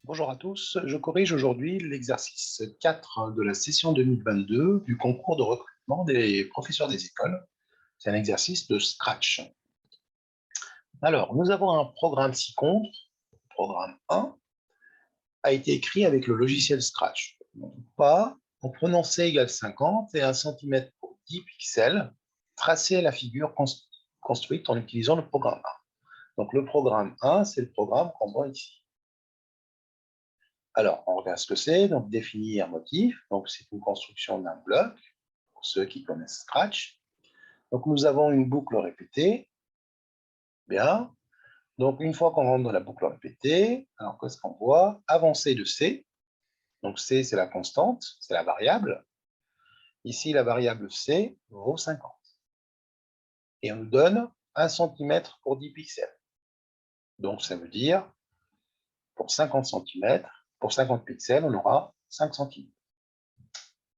Bonjour à tous, je corrige aujourd'hui l'exercice 4 de la session 2022 du concours de recrutement des professeurs des écoles. C'est un exercice de Scratch. Alors, nous avons un programme ci-contre, programme 1, a été écrit avec le logiciel Scratch. Pas en prenant C égale 50 et 1 cm pour 10 pixels, tracer la figure construite en utilisant le programme 1. Donc, le programme 1, c'est le programme qu'on voit ici. Alors, on regarde ce que c'est. Donc, définir motif. Donc, c'est une construction d'un bloc, pour ceux qui connaissent Scratch. Donc, nous avons une boucle répétée. Bien. Donc, une fois qu'on rentre dans la boucle répétée, alors qu'est-ce qu'on voit? Avancée de C. Donc, C, c'est la constante, c'est la variable. Ici, la variable C vaut 50. Et on nous donne 1 cm pour 10 pixels. Donc, ça veut dire, pour 50 cm, pour 50 pixels, on aura 5 cm.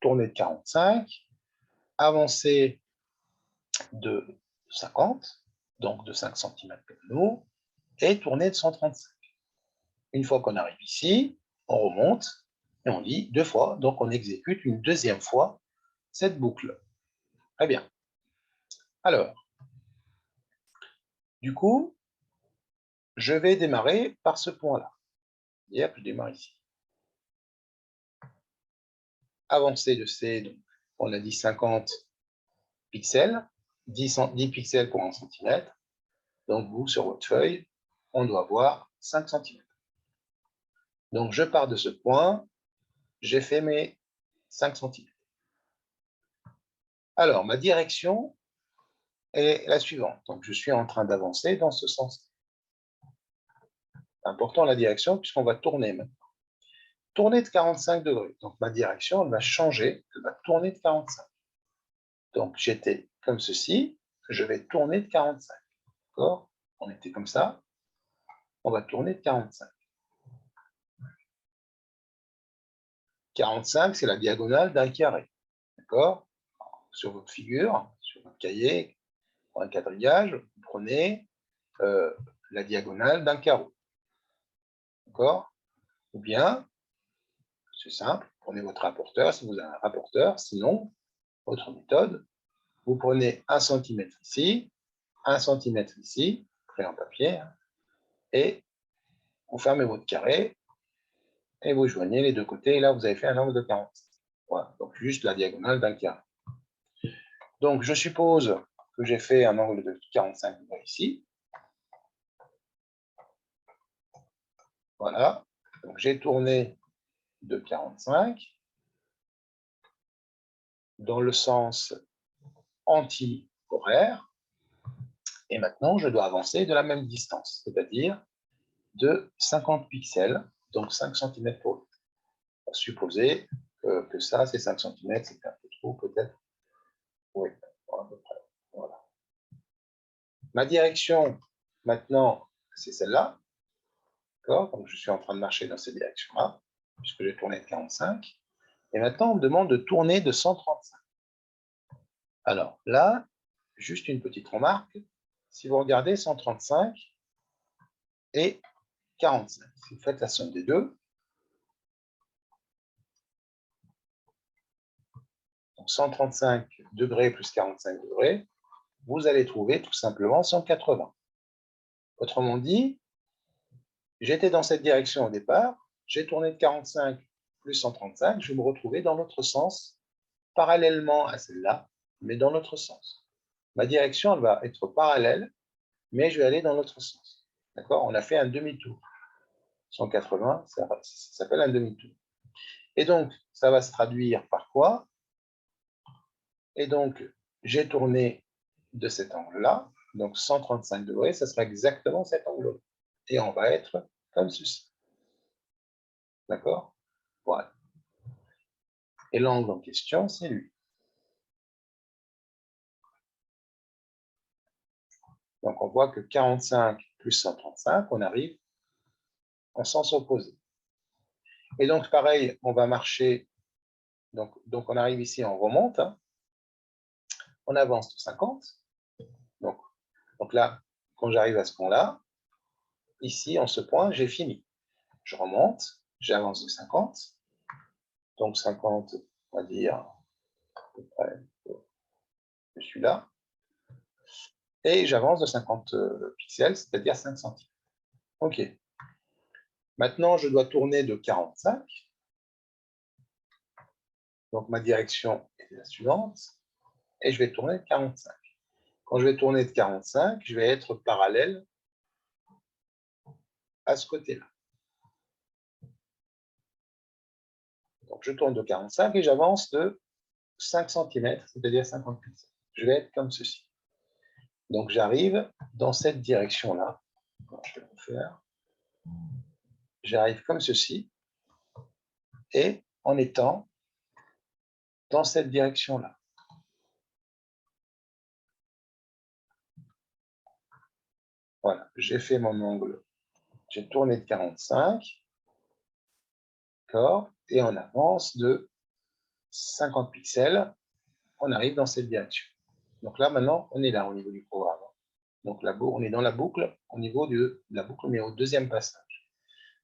Tournée de 45, avancée de 50, donc de 5 cm comme nous, et tournée de 135. Une fois qu'on arrive ici, on remonte et on dit 2 fois, donc on exécute une deuxième fois cette boucle. Très bien. Alors, du coup, je vais démarrer par ce point-là. Et hop, je démarre ici. Avancée de C, donc, on a dit 50 pixels, 10 pixels pour 1 cm. Donc, vous, sur votre feuille, on doit voir 5 cm. Donc, je pars de ce point, j'ai fait mes 5 cm. Alors, ma direction est la suivante. Donc, je suis en train d'avancer dans ce sens. C'est important la direction puisqu'on va tourner maintenant. Tourner de 45 degrés. Donc, ma direction, elle va changer. Elle va tourner de 45. Donc, j'étais comme ceci. Je vais tourner de 45. D'accord? On était comme ça. On va tourner de 45. 45, c'est la diagonale d'un carré. D'accord? Sur votre figure, sur votre cahier, pour un quadrillage, vous prenez la diagonale d'un carreau. D'accord? Ou bien, c'est simple, prenez votre rapporteur, si vous avez un rapporteur, sinon, autre méthode, vous prenez 1 cm ici, 1 cm ici, crayon papier, et vous fermez votre carré, et vous joignez les deux côtés, et là, vous avez fait un angle de 45. Voilà, donc juste la diagonale d'un carré. Donc, je suppose que j'ai fait un angle de 45 degrés ici. Voilà, donc j'ai tourné de 45 dans le sens anti-horaire, et maintenant, je dois avancer de la même distance, c'est-à-dire de 50 pixels, donc 5 cm pour litre. On va supposer que ça, c'est 5 cm, c'est un peu trop peut-être. Oui, à peu près. Voilà. Ma direction, maintenant, c'est celle-là. Donc, je suis en train de marcher dans cette direction-là, puisque j'ai tourné de 45. Et maintenant, on me demande de tourner de 135. Alors là, juste une petite remarque. Si vous regardez 135 et 45, si vous faites la somme des deux, donc 135 degrés plus 45 degrés, vous allez trouver tout simplement 180. Autrement dit, j'étais dans cette direction au départ, j'ai tourné de 45 plus 135, je vais me retrouver dans l'autre sens, parallèlement à celle-là, mais dans l'autre sens. Ma direction, elle va être parallèle, mais je vais aller dans l'autre sens. D'accord? On a fait un demi-tour. 180, ça s'appelle un demi-tour. Et donc, ça va se traduire par quoi? Et donc, j'ai tourné de cet angle-là, donc 135 degrés, ça sera exactement cet angle-là. Et on va être comme ceci. D'accord? Voilà. Et l'angle en question, c'est lui. Donc, on voit que 45 plus 135, on arrive en sens opposé. Et donc, pareil, on va marcher. Donc on arrive ici, on remonte. Hein, on avance de 50. Donc là, quand j'arrive à ce point-là, ici, en ce point, j'ai fini. je remonte, j'avance de 50. Donc 50, on va dire, à peu près, je suis là. Et j'avance de 50 pixels, c'est-à-dire 5 centimes. OK. Maintenant, je dois tourner de 45. Donc, ma direction est la suivante. Et je vais tourner de 45. Quand je vais tourner de 45, je vais être parallèle à ce côté-là. Donc, je tourne de 45 et j'avance de 5 cm, c'est-à-dire 50 pixels. Je vais être comme ceci. Donc, j'arrive dans cette direction-là. Je vais refaire. J'arrive comme ceci. Et en étant dans cette direction-là. Voilà, j'ai fait mon angle. J'ai tourné de 45. D'accord. Et on avance de 50 pixels. On arrive dans cette direction. Donc là, maintenant, on est là au niveau du programme. Donc là, on est dans la boucle au niveau de la boucle, mais au deuxième passage.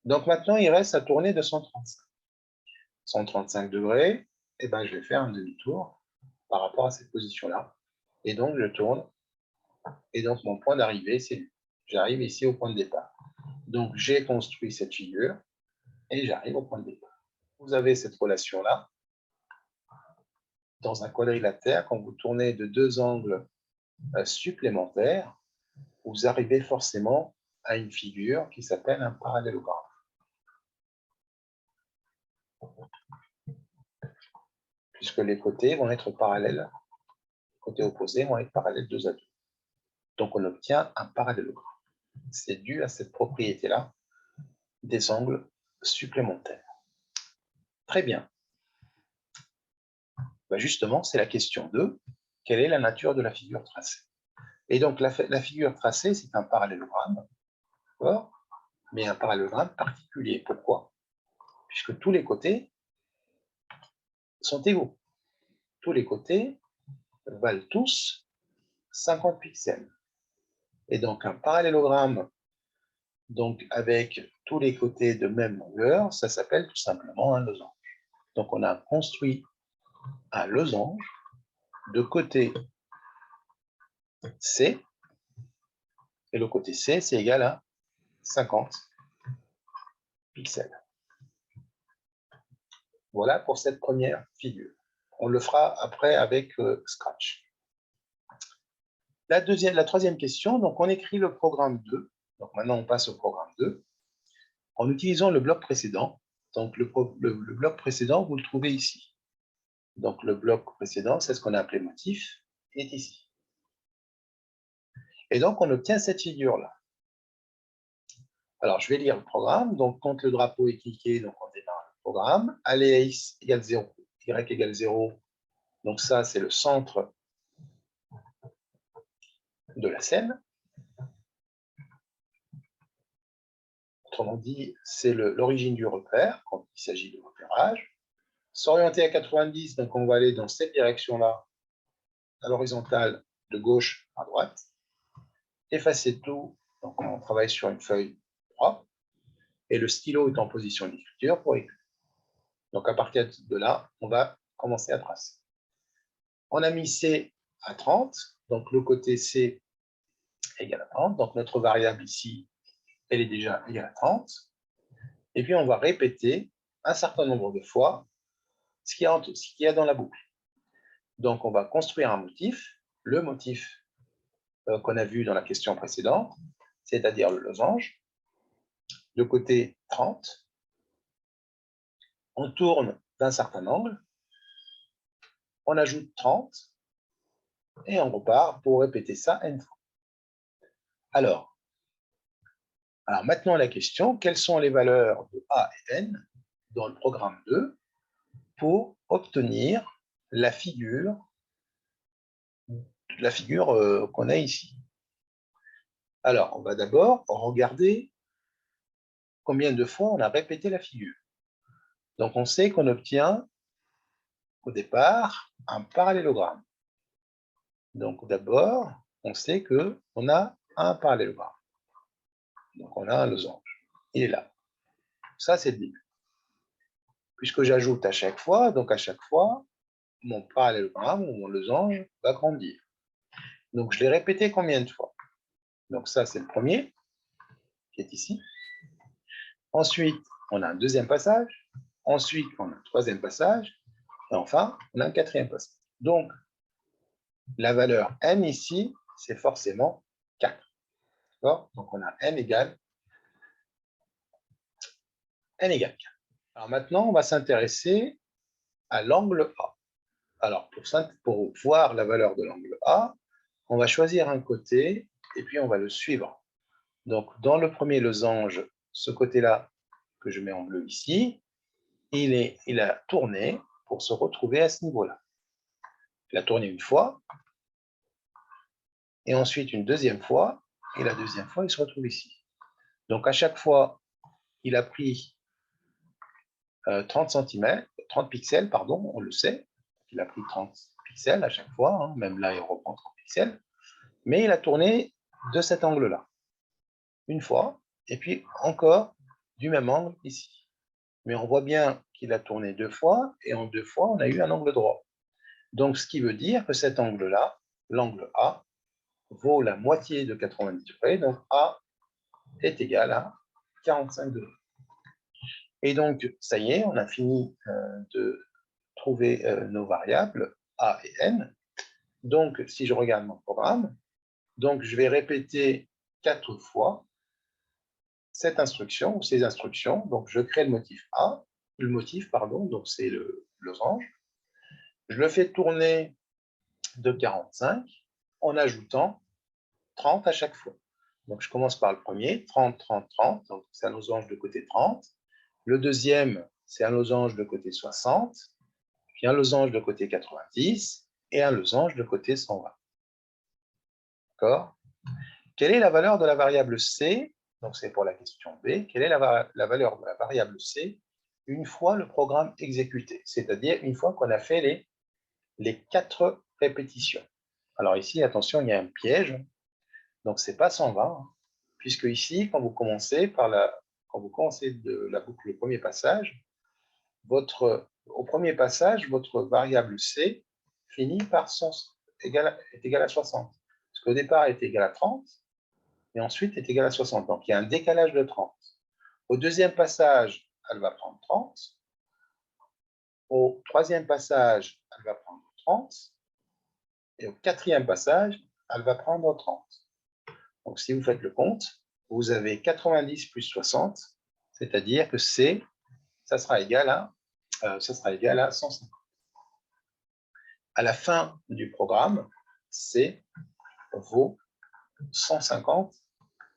Donc maintenant, il reste à tourner de 135. 135 degrés, et ben, je vais faire un demi-tour par rapport à cette position-là. Et donc, je tourne. Et donc, mon point d'arrivée, c'est lui. J'arrive ici au point de départ. Donc, j'ai construit cette figure et j'arrive au point de départ. Vous avez cette relation-là. Dans un quadrilatère, quand vous tournez de deux angles supplémentaires, vous arrivez forcément à une figure qui s'appelle un parallélogramme. Puisque les côtés vont être parallèles, les côtés opposés vont être parallèles 2 à 2. Donc on obtient un parallélogramme. C'est dû à cette propriété-là des angles supplémentaires. Très bien. Ben justement, c'est la question 2. Quelle est la nature de la figure tracée? Et donc la figure tracée, c'est un parallélogramme, mais un parallélogramme particulier. Pourquoi? Puisque tous les côtés sont égaux. Tous les côtés valent tous 50 pixels. Et donc un parallélogramme donc avec tous les côtés de même longueur, ça s'appelle tout simplement un losange. Donc on a construit un losange de côté C, et le côté C, c'est égal à 50 pixels. Voilà pour cette première figure. On le fera après avec Scratch. La troisième question, donc on écrit le programme 2. Donc maintenant, on passe au programme 2. En utilisant le bloc précédent. Donc le bloc précédent, vous le trouvez ici. Donc le bloc précédent, c'est ce qu'on a appelé motif, est ici. Et donc on obtient cette figure-là. Alors je vais lire le programme. Donc quand le drapeau est cliqué, donc on démarre le programme. Allez à x égale 0, y égale 0. Donc ça, c'est le centre de la scène. Autrement dit, c'est l'origine du repère, quand il s'agit de repérage. S'orienter à 90, donc on va aller dans cette direction-là, à l'horizontale, de gauche à droite. Effacer tout, donc on travaille sur une feuille propre, et le stylo est en position d'écriture pour écrire. Donc à partir de là, on va commencer à tracer. On a mis C à 30, donc le côté C égale à 30, donc notre variable ici, elle est déjà égale à 30. Et puis on va répéter un certain nombre de fois ce qu'il y a dans la boucle. Donc on va construire un motif, le motif qu'on a vu dans la question précédente, c'est-à-dire le losange, de côté 30. On tourne d'un certain angle, on ajoute 30, et on repart pour répéter ça n fois. Alors maintenant la question, quelles sont les valeurs de A et N dans le programme 2 pour obtenir la figure qu'on a ici? Alors, on va d'abord regarder combien de fois on a répété la figure. Donc, on sait qu'on obtient au départ un parallélogramme. Donc, d'abord, on sait qu'on a un parallélogramme. Donc, on a un losange. Il est là. Ça, c'est le début. Puisque j'ajoute à chaque fois, donc à chaque fois, mon parallélogramme ou mon losange va grandir. Donc, je l'ai répété combien de fois? Donc, ça, c'est le premier qui est ici. Ensuite, on a un deuxième passage. Ensuite, on a un troisième passage. Et enfin, on a un quatrième passage. Donc, la valeur n ici, c'est forcément 4. D'accord? Donc, on a n égale 4. Alors maintenant, on va s'intéresser à l'angle A. Alors, pour voir la valeur de l'angle A, on va choisir un côté et puis on va le suivre. Donc, dans le premier losange, ce côté-là que je mets en bleu ici, il a tourné pour se retrouver à ce niveau-là. Il a tourné une fois, et ensuite une deuxième fois, et la deuxième fois, il se retrouve ici. Donc, à chaque fois, il a pris 30 cm, 30 pixels, pardon, on le sait. Il a pris 30 pixels à chaque fois, hein, même là, il reprend 30 pixels. Mais il a tourné de cet angle-là, une fois, et puis encore du même angle ici. Mais on voit bien qu'il a tourné 2 fois, et en 2 fois, on a eu un angle droit. Donc, ce qui veut dire que cet angle-là, l'angle A, vaut la moitié de 90 degrés, donc A est égal à 45 degrés. Et donc, ça y est, on a fini de trouver nos variables A et N. Donc, si je regarde mon programme, donc je vais répéter 4 fois cette instruction ou ces instructions. Donc, je crée le motif A, donc c'est le losange. Je le fais tourner de 45 en ajoutant 30 à chaque fois. Donc, je commence par le premier, 30, 30, 30. Donc, c'est un losange de côté 30. Le deuxième, c'est un losange de côté 60. Puis un losange de côté 90 et un losange de côté 120. D'accord? Quelle est la valeur de la variable C? Donc, c'est pour la question B. Quelle est la valeur de la variable C une fois le programme exécuté? C'est-à-dire une fois qu'on a fait les 4 répétitions. Alors ici, attention, il y a un piège. Donc, ce n'est pas 120, puisque ici, quand vous commencez de la boucle, le premier passage, au premier passage, votre variable C finit par est égal à 60. Parce qu'au départ, elle est égale à 30, et ensuite est égale à 60. Donc, il y a un décalage de 30. Au deuxième passage, elle va prendre 30. Au troisième passage, elle va prendre 30. Et au quatrième passage, elle va prendre 30. Donc, si vous faites le compte, vous avez 90 plus 60, c'est-à-dire que C, ça sera égal à 150. À la fin du programme, C vaut 150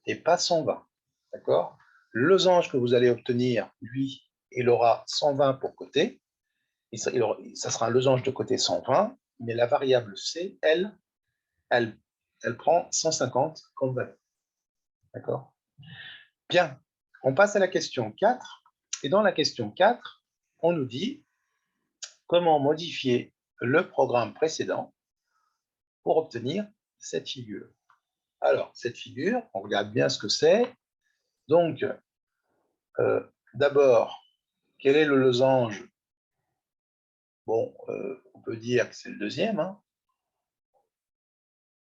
et pas 120. D'accord? Le losange que vous allez obtenir, lui, il aura 120 pour côté. Ça sera un losange de côté 120, mais la variable C, elle prend 150 comme valeur. D'accord? Bien, on passe à la question 4. Et dans la question 4, on nous dit comment modifier le programme précédent pour obtenir cette figure. Alors, cette figure, on regarde bien ce que c'est. Donc, d'abord, quel est le losange? Bon, on peut dire que c'est le deuxième, hein,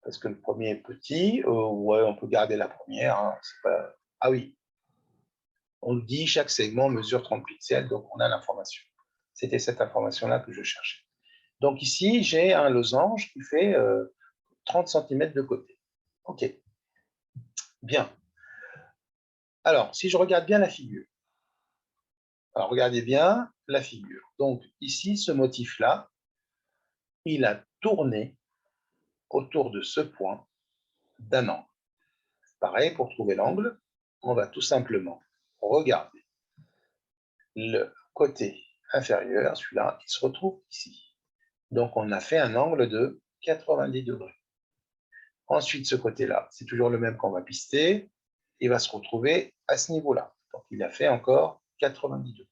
parce que le premier est petit. Ouais, on peut garder la première. Hein, pas... Ah oui, on dit chaque segment mesure 30 pixels, donc on a l'information. C'était cette information-là que je cherchais. Donc ici, j'ai un losange qui fait 30 cm de côté. OK. Bien. Alors, si je regarde bien la figure, alors regardez bien la figure. Donc ici, ce motif-là, il a tourné autour de ce point d'un angle. Pareil, pour trouver l'angle, on va tout simplement regarder le côté inférieur, celui-là, il se retrouve ici. Donc on a fait un angle de 90 degrés. Ensuite, ce côté-là, c'est toujours le même qu'on va pister, il va se retrouver à ce niveau-là. Donc il a fait encore 90 degrés.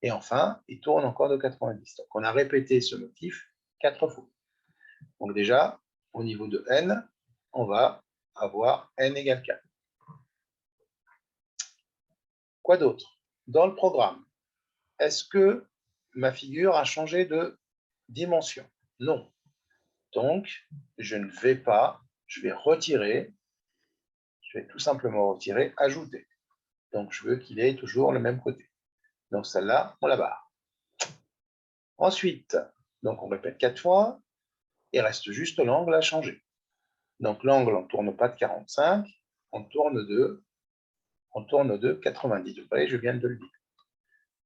Et enfin, il tourne encore de 90. Donc on a répété ce motif 4 fois. Donc déjà, au niveau de n, on va avoir n égale 4. Quoi d'autre? dans le programme, est-ce que ma figure a changé de dimension? Non. Donc, je ne vais pas, je vais retirer, je vais tout simplement retirer, ajouter. Donc, je veux qu'il ait toujours le même côté. Donc, celle-là, on la barre. Ensuite, donc on répète 4 fois, il reste juste l'angle à changer. Donc, l'angle, on ne tourne pas de 45, on tourne de 90 degrés, je viens de le dire.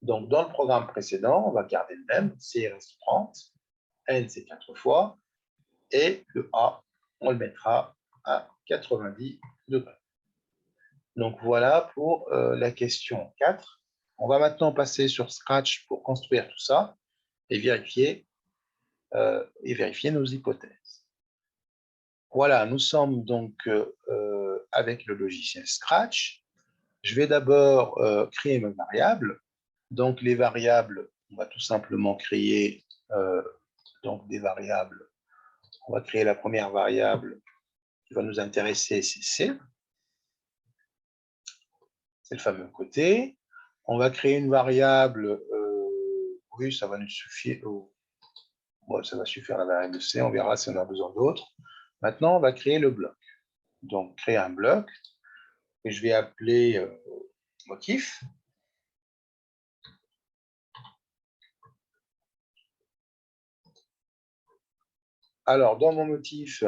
Donc, dans le programme précédent, on va garder le même, C reste 30, N c'est 4 fois, et le A, on le mettra à 90 degrés. Donc, voilà pour la question 4. On va maintenant passer sur Scratch pour construire tout ça et vérifier nos hypothèses. Voilà, nous sommes donc avec le logiciel Scratch. Je vais d'abord créer mes variables. Donc, les variables, on va tout simplement créer donc des variables. On va créer la première variable qui va nous intéresser, c'est C. C'est le fameux côté. On va créer une variable, oui, ça va nous suffire. Bon, ça va suffire la variable C, on verra si on a besoin d'autres. Maintenant, on va créer le bloc. Donc, créer un bloc que je vais appeler motif. Alors, dans mon motif,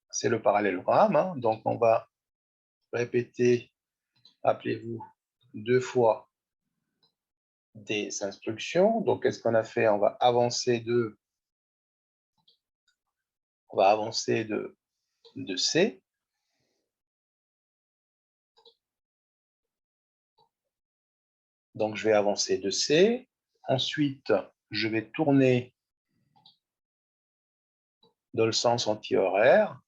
c'est le parallélogramme. Hein, donc, on va répéter, rappelez-vous, 2 fois des instructions. Donc, qu'est-ce qu'on a fait? On va avancer de C. Donc, je vais avancer de C. Ensuite, je vais tourner dans le sens anti-horaire.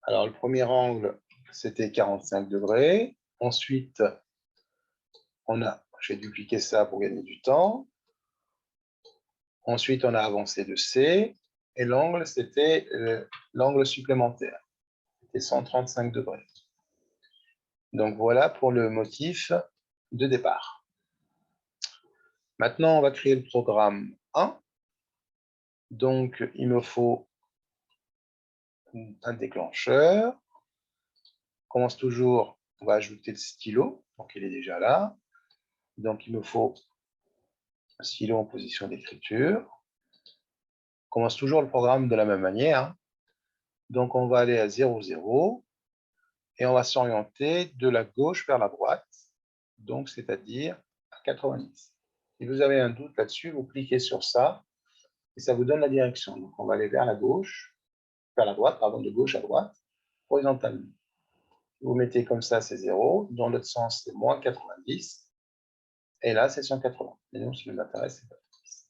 Alors, le premier angle, c'était 45 degrés. Ensuite, je vais dupliquer ça pour gagner du temps. Ensuite, on a avancé de C. Et l'angle, c'était l'angle supplémentaire. C'était 135 degrés. Donc, voilà pour le motif de départ. Maintenant, on va créer le programme 1. Donc, il me faut un déclencheur. On commence toujours, on va ajouter le stylo. Donc, il est déjà là. Donc, il me faut un stylo en position d'écriture. On commence toujours le programme de la même manière. Donc, on va aller à 0, 0. Et on va s'orienter de la gauche vers la droite. Donc, c'est-à-dire à 90. Si vous avez un doute là-dessus, vous cliquez sur ça et ça vous donne la direction. Donc, on va aller vers la gauche, vers la droite, pardon, de gauche à droite, horizontalement. Vous mettez comme ça, c'est 0. Dans l'autre sens, c'est moins 90. Et là, c'est 180. Et donc, ce qui nous intéresse, c'est 90.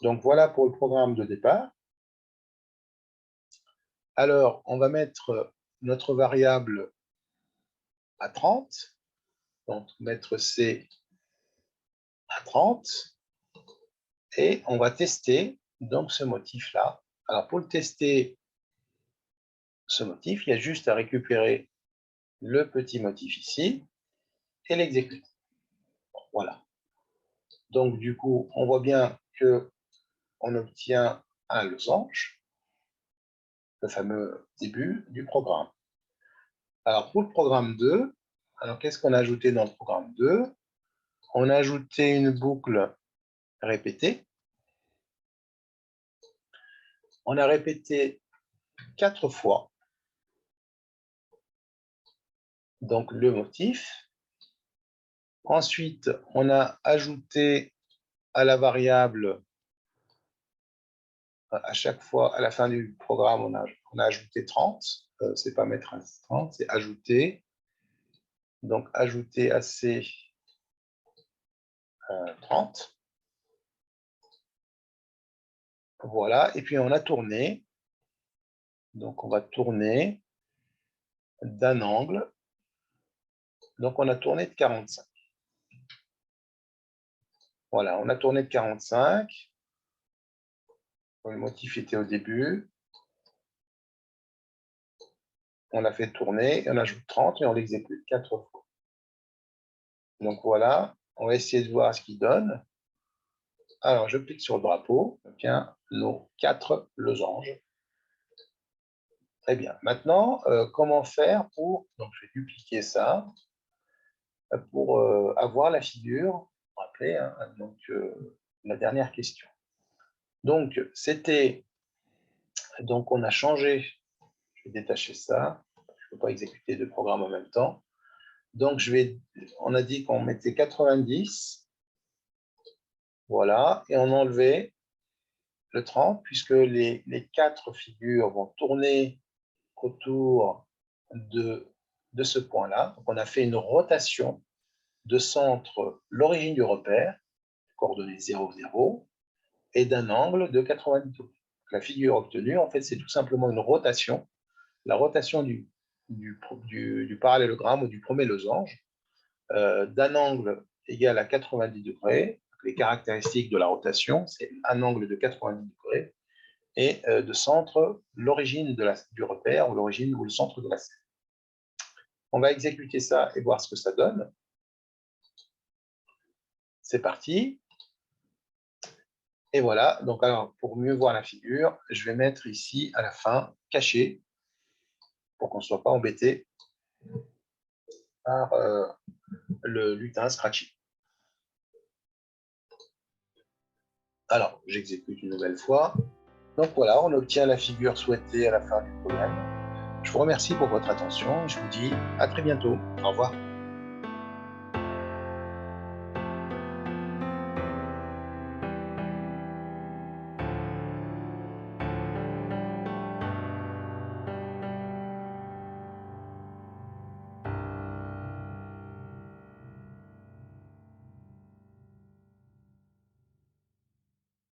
Donc, voilà pour le programme de départ. Alors, on va mettre notre variable à 30. Donc, mettre C à 30. Et on va tester donc ce motif-là. Alors, pour le tester, ce motif, il y a juste à récupérer le petit motif ici et l'exécuter. Voilà. Donc, du coup, on voit bien qu'on obtient un losange, le fameux début du programme. Alors, pour le programme 2, alors qu'est-ce qu'on a ajouté dans le programme 2? On a ajouté une boucle répétée. On a répété 4 fois donc le motif. Ensuite, on a ajouté à la variable, à chaque fois, à la fin du programme, on a ajouté 30. C'est pas mettre un 30, c'est ajouter. Donc, ajouter à C 30. Voilà. Et puis, on a tourné. Donc, on va tourner d'un angle. Donc, on a tourné de 45. Voilà, on a tourné de 45. Le motif était au début. On l'a fait tourner, et on ajoute 30 et on l'exécute 4 fois. Donc voilà, on va essayer de voir ce qu'il donne. Alors, je clique sur le drapeau, j'obtiens nos 4 losanges. Très bien. Maintenant, comment faire pour... Donc, je vais dupliquer ça pour avoir la figure. Vous vous rappelez, hein, donc, la dernière question. Donc, c'était... Donc, on a changé. Je vais détacher ça. Je ne peux pas exécuter deux programmes en même temps. Donc, on a dit qu'on mettait 90. Voilà. Et on enlevait le 30, puisque les 4 figures vont tourner autour de ce point-là. Donc, on a fait une rotation de centre l'origine du repère, coordonnées 0, 0, et d'un angle de 90 degrés. La figure obtenue, en fait, c'est tout simplement une rotation, la rotation du parallélogramme ou du premier losange, d'un angle égal à 90 degrés. Les caractéristiques de la rotation, c'est un angle de 90 degrés, et de centre l'origine du repère ou l'origine ou le centre de la scène. On va exécuter ça et voir ce que ça donne. C'est parti. Et voilà, donc alors pour mieux voir la figure, je vais mettre ici à la fin caché pour qu'on ne soit pas embêté par le lutin Scratchy. Alors, j'exécute une nouvelle fois. Donc voilà, on obtient la figure souhaitée à la fin du problème. Je vous remercie pour votre attention et je vous dis à très bientôt. Au revoir.